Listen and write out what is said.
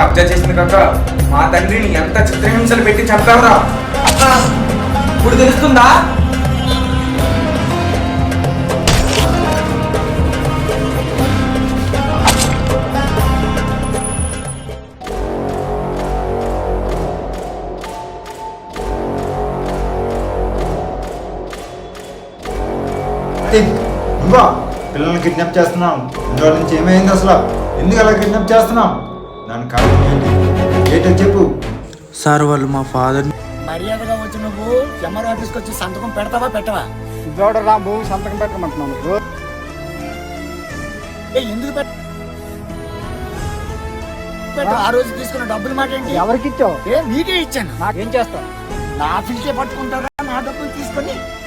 కబ్జా చేసింది కాక మా తండ్రిని ఎంత చిత్రహింసలు పెట్టి చంపావురా. ఇప్పుడు తెలుస్తుందా? నువ్వా పిల్లల్ని కిడ్నాప్ చేస్తున్నాం? ఇందులో నుంచి ఏమైంది అసలు? ఎందుకు అలా కిడ్నాప్ చేస్తున్నాం? దాని కారణం ఏంటో చెప్పు. సార్ వాళ్ళు మా ఫాదర్. మర్యాదగా వచ్చి నువ్వు ఎంఆర్ ఆఫీస్కి వచ్చి సంతకం పెడతావా పెట్టవా? చూడరా భూమి సంతకం పెట్టమంటున్నాను. ఎందుకు ఆ రోజు తీసుకున్న డబ్బులు మాట ఏంటి? ఎవరికి ఇచ్చావు? మీకే ఇచ్చాను. నాకేం చేస్తావు? నా ఆఫీస్కే పట్టుకుంటారా?